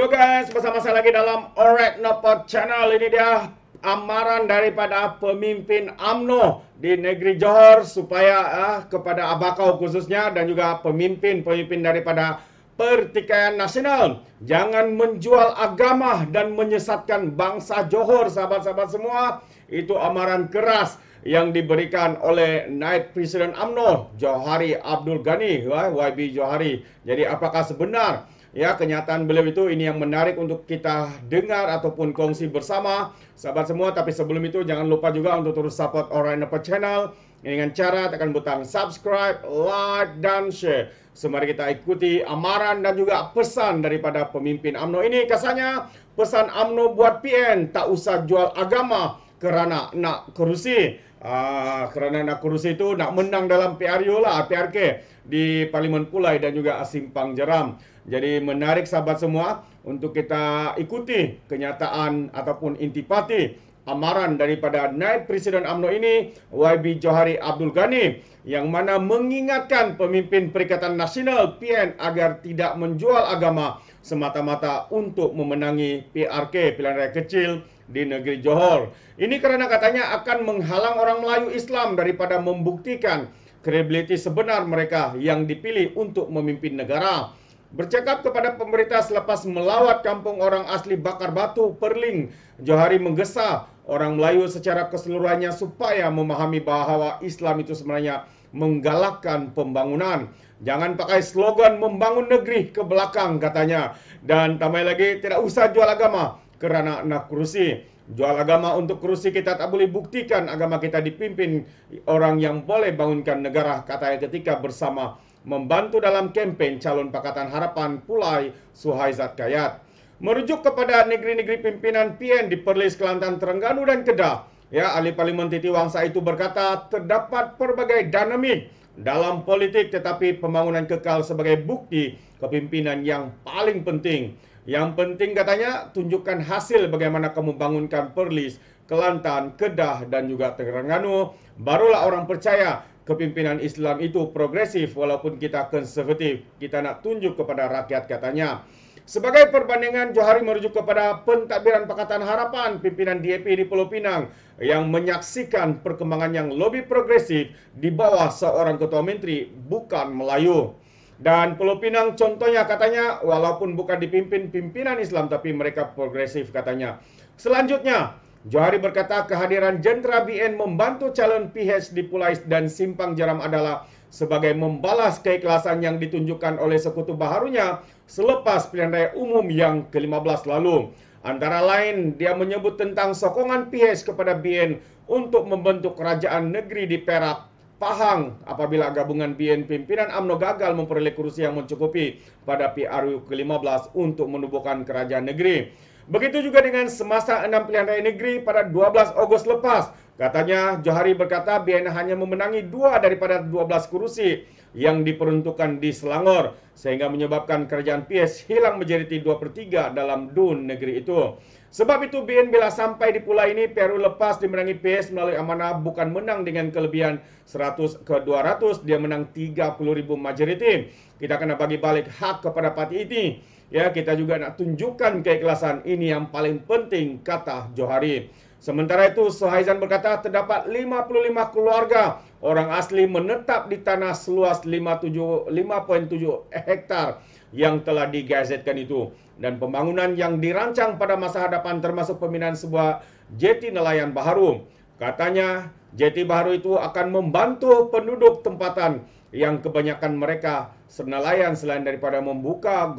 Halo guys, bersama saya lagi dalam Alright Nopot Channel. Ini dia amaran daripada pemimpin UMNO di negeri Johor supaya kepada Abakau khususnya dan juga pemimpin-pemimpin daripada Pertikaian Nasional, jangan menjual agama dan menyesatkan bangsa Johor, sahabat-sahabat semua. Itu amaran keras yang diberikan oleh Naib Presiden UMNO Johari Abdul Ghani, YB Johari. Jadi apakah sebenar kenyataan beliau itu? Ini yang menarik untuk kita dengar ataupun kongsi bersama sahabat semua. Tapi sebelum itu jangan lupa juga untuk terus support Alright Nopot Channel dengan cara tekan butang subscribe, like, dan share. Semari kita ikuti amaran dan juga pesan daripada pemimpin UMNO ini. Kasarnya pesan UMNO buat PN, tak usah jual agama kerana nak kerusi. Kerana nak kerusi itu nak menang dalam PRK di Parlimen Pulai dan juga Simpang Jeram. Jadi menarik sahabat semua untuk kita ikuti kenyataan ataupun intipati amaran daripada Naib Presiden UMNO ini, YB Johari Abdul Ghani, yang mana mengingatkan pemimpin Perikatan Nasional PN agar tidak menjual agama semata-mata untuk memenangi PRK, pilihan raya kecil di negeri Johor. Ini karena katanya akan menghalang orang Melayu Islam daripada membuktikan kredibiliti sebenar mereka yang dipilih untuk memimpin negara. Bercakap kepada pemerintah selepas melawat kampung orang asli Bakar Batu, Perling, Johari menggesa orang Melayu secara keseluruhannya supaya memahami bahawa Islam itu sebenarnya menggalakkan pembangunan. Jangan pakai slogan membangun negeri ke belakang, katanya. Dan tambah lagi, tidak usah jual agama kerana nak kerusi. Jual agama untuk kerusi, kita tak boleh buktikan agama kita dipimpin orang yang boleh bangunkan negara, katanya ketika bersama membantu dalam kempen calon Pakatan Harapan Pulai Suhaizat Kayat. Merujuk kepada negeri-negeri pimpinan PN di Perlis, Kelantan, Terengganu dan Kedah, ahli Parlimen Titi Wangsa itu berkata terdapat pelbagai dinamik dalam politik, tetapi pembangunan kekal sebagai bukti kepimpinan yang paling penting. Yang penting, katanya, tunjukkan hasil bagaimana kamu bangunkan Perlis, Kelantan, Kedah dan juga Terengganu, barulah orang percaya kepimpinan Islam itu progresif walaupun kita konservatif. Kita nak tunjuk kepada rakyat, katanya. Sebagai perbandingan, Johari merujuk kepada pentadbiran Pakatan Harapan pimpinan DAP di Pulau Pinang yang menyaksikan perkembangan yang lebih progresif di bawah seorang ketua menteri bukan Melayu. Dan Pulau Pinang contohnya, katanya, walaupun bukan dipimpin pimpinan Islam tapi mereka progresif, katanya. Selanjutnya, Johari berkata kehadiran jentera BN membantu calon PH di Pulai dan Simpang Jeram adalah sebagai membalas keikhlasan yang ditunjukkan oleh sekutu baharunya selepas pilihan raya umum yang ke-15 lalu. Antara lain, dia menyebut tentang sokongan PH kepada BN untuk membentuk kerajaan negeri di Perak, Pahang apabila gabungan BN pimpinan UMNO gagal memperoleh kursi yang mencukupi pada PRU ke-15 untuk menubuhkan kerajaan negeri. Begitu juga dengan semasa 6 pilihan raya negeri pada 12 Ogos lepas. Katanya, Johari berkata BN hanya memenangi 2 daripada 12 kursi yang diperuntukkan di Selangor, sehingga menyebabkan kerajaan PH hilang majoriti 2/3 dalam DUN negeri itu. Sebab itu BN bila sampai di Pulai ini, PRU lepas dimenangi PH melalui amanah bukan menang dengan kelebihan 100 ke 200, dia menang 30,000 majoriti. Kita kena bagi balik hak kepada parti ini. Kita juga nak tunjukkan keikhlasan, ini yang paling penting, kata Johari. Sementara itu, Suhaizan berkata terdapat 55 keluarga orang asli menetap di tanah seluas 5.7 hektar yang telah digazetkan itu. Dan pembangunan yang dirancang pada masa hadapan termasuk pemindahan sebuah jeti nelayan baharu. Katanya, jeti baharu itu akan membantu penduduk tempatan yang kebanyakan mereka nelayan selain daripada membuka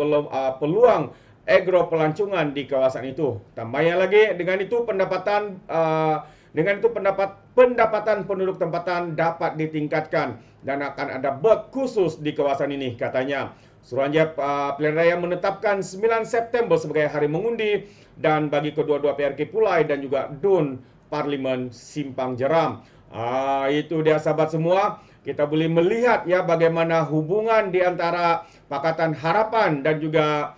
peluang agro pelancongan di kawasan itu. Tambahnya lagi, dengan itu pendapatan penduduk tempatan dapat ditingkatkan dan akan ada bot khusus di kawasan ini, katanya. Suruhanjaya Pilihan Raya menetapkan 9 September sebagai hari mengundi dan bagi kedua-dua PRK Pulai dan juga DUN Parlimen Simpang Jeram. Itu dia sahabat semua. Kita boleh melihat bagaimana hubungan di antara Pakatan Harapan dan juga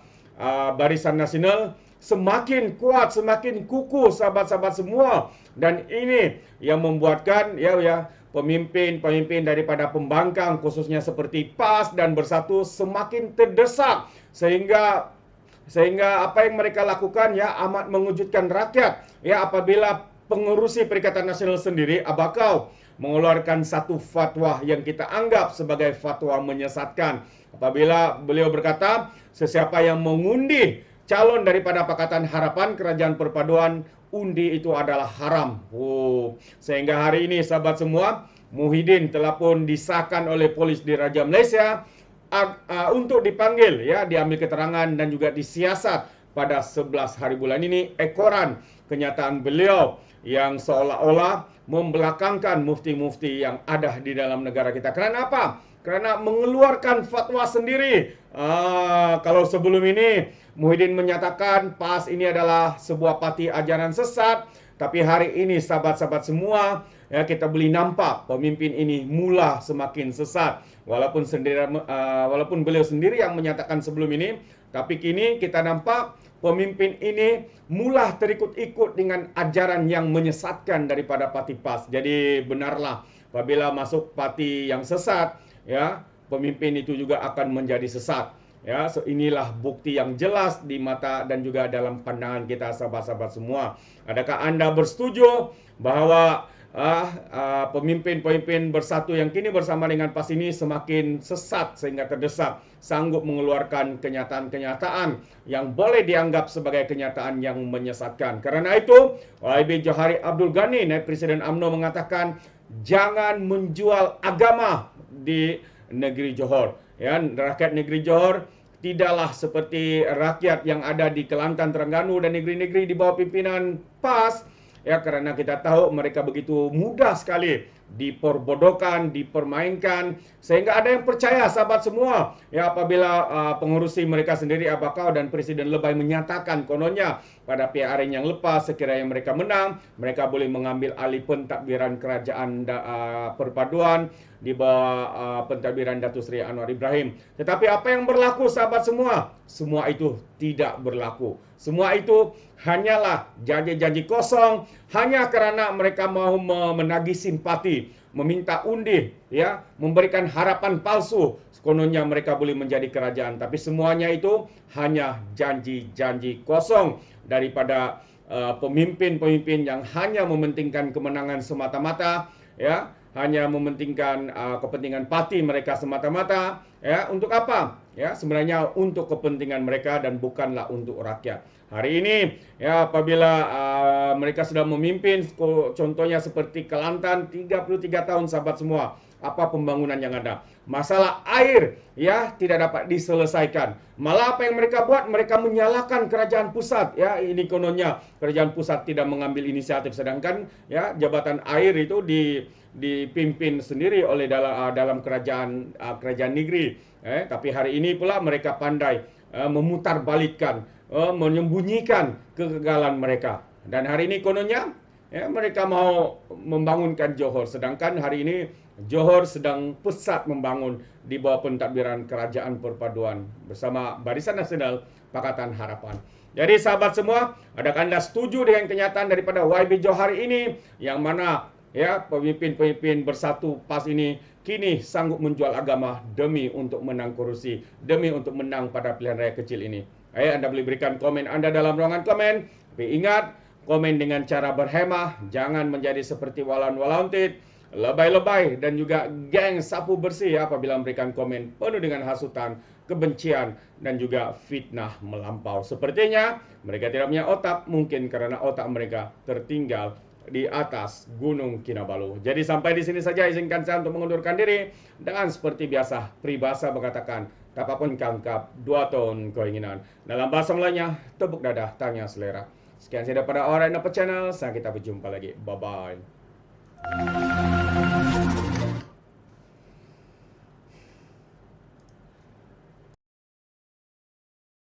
Barisan Nasional semakin kuat, semakin kukuh sahabat-sahabat semua. Dan ini yang membuatkan pemimpin-pemimpin daripada pembangkang khususnya seperti PAS dan Bersatu semakin terdesak sehingga Sehingga apa yang mereka lakukan ya amat mengejutkan rakyat. Ya, apabila pengurusi Perikatan Nasional sendiri, Abakau, mengeluarkan satu fatwa yang kita anggap sebagai fatwa menyesatkan. Apabila beliau berkata, sesiapa yang mengundi calon daripada Pakatan Harapan Kerajaan Perpaduan, undi itu adalah haram. Sehingga hari ini sahabat semua, Muhyiddin telah pun disahkan oleh polis di Raja Malaysia untuk dipanggil, ya, diambil keterangan dan juga disiasat pada 11 hari bulan ini. Ekoran kenyataan beliau yang seolah-olah membelakangkan mufti-mufti yang ada di dalam negara kita. Kerana apa? Kerana mengeluarkan fatwa sendiri. Kalau sebelum ini Muhyiddin menyatakan PAS ini adalah sebuah parti ajaran sesat, tapi hari ini sahabat-sahabat semua, ya, kita boleh nampak pemimpin ini mula semakin sesat. Walaupun beliau sendiri yang menyatakan sebelum ini, tapi kini kita nampak pemimpin ini mula terikut-ikut dengan ajaran yang menyesatkan daripada parti PAS. Jadi benarlah apabila masuk parti yang sesat, ya, pemimpin itu juga akan menjadi sesat. Ya, so inilah bukti yang jelas di mata dan juga dalam pandangan kita sahabat-sahabat semua. Adakah anda bersetuju bahwa pemimpin-pemimpin bersatu yang kini bersama dengan PAS ini semakin sesat sehingga terdesak sanggup mengeluarkan kenyataan-kenyataan yang boleh dianggap sebagai kenyataan yang menyesatkan? Karena itu, YB Johari Abdul Ghani, Naib Presiden UMNO, mengatakan jangan menjual agama di negeri Johor. Ya, rakyat negeri Johor tidaklah seperti rakyat yang ada di Kelantan, Terengganu dan negeri-negeri di bawah pimpinan PAS. Ya, kerana kita tahu mereka begitu mudah sekali diperbodohkan, dipermainkan, sehingga ada yang percaya sahabat semua. Ya, apabila pengurusi mereka sendiri, Abakau dan Presiden Lebay, menyatakan kononnya pada PRN yang lepas, sekiranya mereka menang, mereka boleh mengambil alih pentadbiran kerajaan perpaduan di bawah pentadbiran Datuk Seri Anwar Ibrahim. Tetapi apa yang berlaku sahabat semua? Semua itu tidak berlaku. Semua itu hanyalah janji-janji kosong, hanya kerana mereka mahu menagih simpati, meminta undi, ya, memberikan harapan palsu. Kononnya mereka boleh menjadi kerajaan, tapi semuanya itu hanya janji-janji kosong daripada pemimpin-pemimpin yang hanya mementingkan kemenangan semata-mata, ya, hanya mementingkan kepentingan parti mereka semata-mata. Ya, untuk apa? Ya, sebenarnya untuk kepentingan mereka dan bukanlah untuk rakyat. Hari ini, ya, apabila mereka sudah memimpin, contohnya seperti Kelantan, 33 tahun sahabat semua, apa pembangunan yang ada? Masalah air, ya, tidak dapat diselesaikan. Malah apa yang mereka buat? Mereka menyalahkan kerajaan pusat. Ya, ini kononnya kerajaan pusat tidak mengambil inisiatif, sedangkan, ya, jabatan air itu dipimpin sendiri oleh dalam kerajaan negeri. Tapi hari ini pula mereka pandai memutarbalikkan, menyembunyikan kegagalan mereka. Dan hari ini kononnya, ya, mereka mau membangunkan Johor, sedangkan hari ini Johor sedang pesat membangun di bawah pentadbiran Kerajaan Perpaduan bersama Barisan Nasional Pakatan Harapan. Jadi sahabat semua, adakah anda setuju dengan kenyataan daripada YB Johari ini, yang mana, ya, pemimpin-pemimpin bersatu PAS ini kini sanggup menjual agama demi untuk menang kursi, demi untuk menang pada pilihan raya kecil ini? Ayo anda boleh berikan komen anda dalam ruangan komen. Tapi ingat, komen dengan cara berhemah, jangan menjadi seperti Walan Walauntit, lebay-lebay dan juga geng sapu bersih apabila memberikan komen penuh dengan hasutan, kebencian dan juga fitnah melampau. Sepertinya mereka tidak punya otak, mungkin karena otak mereka tertinggal di atas Gunung Kinabalu. Jadi sampai di sini saja, izinkan saya untuk mengundurkan diri. Dan seperti biasa, peribahasa berkatakan, tapapun kangkap, 2 tahun keinginan. Dalam bahasa Melayunya, tepuk dadah, tanya selera. Sekian saya daripada Alright Napa Channel. Sampai kita berjumpa lagi. Bye-bye.